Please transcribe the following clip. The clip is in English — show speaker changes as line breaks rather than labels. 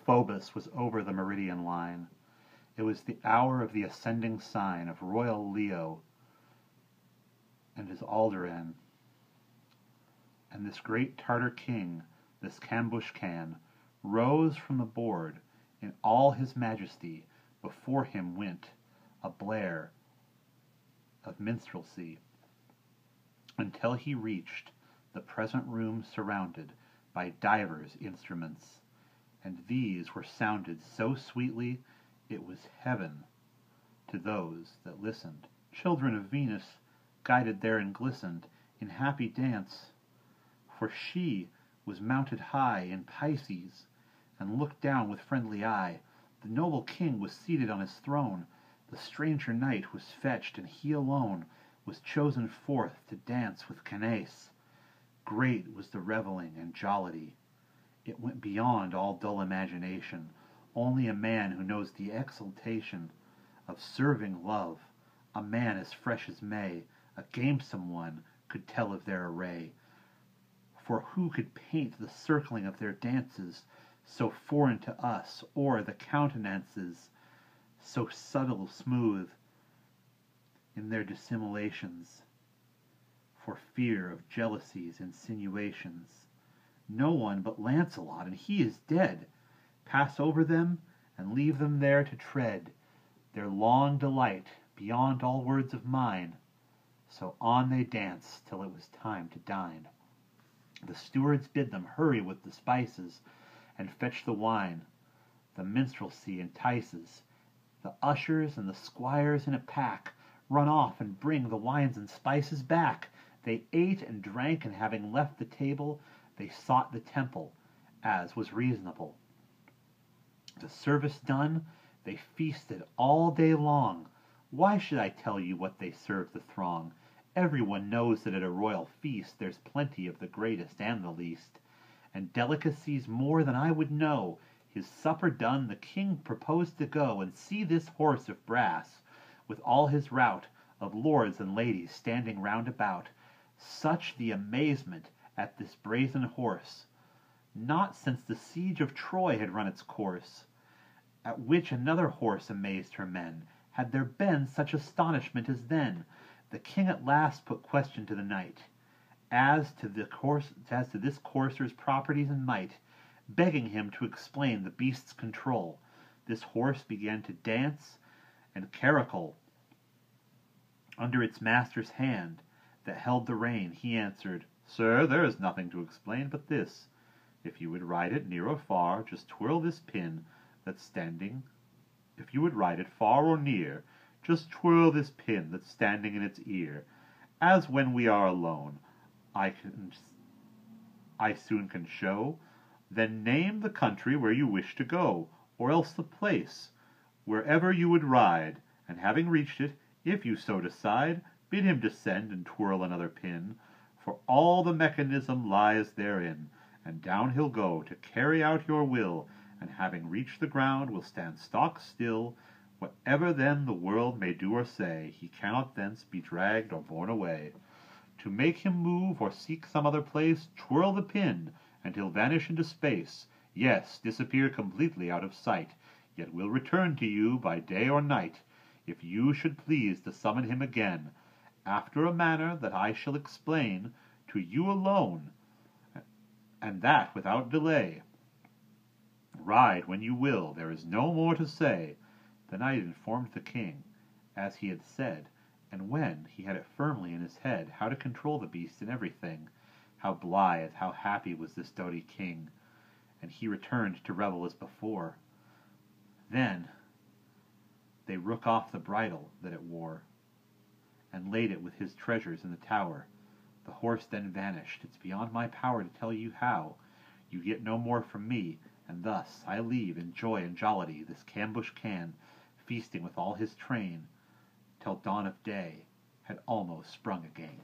Phobos was over the meridian line. It was the hour of the ascending sign of royal Leo and his Alderan. And this great Tartar king, this Cambushcan, rose from the board in all his majesty. Before him went a blare of minstrelsy, until he reached the present room surrounded by divers instruments, and these were sounded so sweetly it was heaven to those that listened. Children of Venus guided there and glistened in happy dance, for she was mounted high in Pisces, and looked down with friendly eye. The noble king was seated on his throne, the stranger knight was fetched, and he alone was chosen forth to dance with Canace. Great was the revelling and jollity. It went beyond all dull imagination. Only a man who knows the exultation of serving love, a man as fresh as May, a gamesome one, could tell of their array. For who could paint the circling of their dances, so foreign to us, or the countenances, so subtle, smooth in their dissimulations, for fear of jealousy's insinuations? No one but Lancelot, and he is dead. Pass over them, and leave them there to tread their long delight beyond all words of mine. So on they danced till it was time to dine. The stewards bid them hurry with the spices, and fetch the wine. The minstrelsy entices. The ushers and the squires in a pack run off and bring the wines and spices back. They ate and drank, and having left the table, they sought the temple, as was reasonable. The service done, they feasted all day long. Why should I tell you what they served the throng? Everyone knows that at a royal feast there's plenty of the greatest and the least, and delicacies more than I would know. His supper done, the king proposed to go and see this horse of brass, with all his rout of lords and ladies standing round about. Such the amazement at this brazen horse, not since the siege of Troy had run its course, at which another horse amazed her men, had there been such astonishment as then. The king at last put question to the knight, as to this courser's properties and might, begging him to explain the beast's control. This horse began to dance and caracole under its master's hand that held the rein. He answered, "Sir, there is nothing to explain but this. If you would ride it near or far, just twirl this pin that's standing. If you would ride it far or near, just twirl this pin that's standing in its ear. As when we are alone, I soon can show. Then name the country where you wish to go, or else the place, wherever you would ride, and having reached it, if you so decide, bid him descend and twirl another pin, for all the mechanism lies therein, and down he'll go to carry out your will, and having reached the ground will stand stock still. Whatever then the world may do or say, he cannot thence be dragged or borne away. To make him move or seek some other place, twirl the pin, and he'll vanish into space, yes, disappear completely out of sight, yet will return to you by day or night, if you should please to summon him again, after a manner that I shall explain to you alone, and that without delay. Ride when you will, there is no more to say." The knight informed the king, as he had said, and when he had it firmly in his head how to control the beast and everything. How blithe, how happy was this doughty king, and he returned to revel as before. Then they rook off the bridle that it wore, and laid it with his treasures in the tower. The horse then vanished. It's beyond my power to tell you how. You get no more from me, and thus I leave in joy and jollity this Cambushcan, feasting with all his train, till dawn of day had almost sprung again.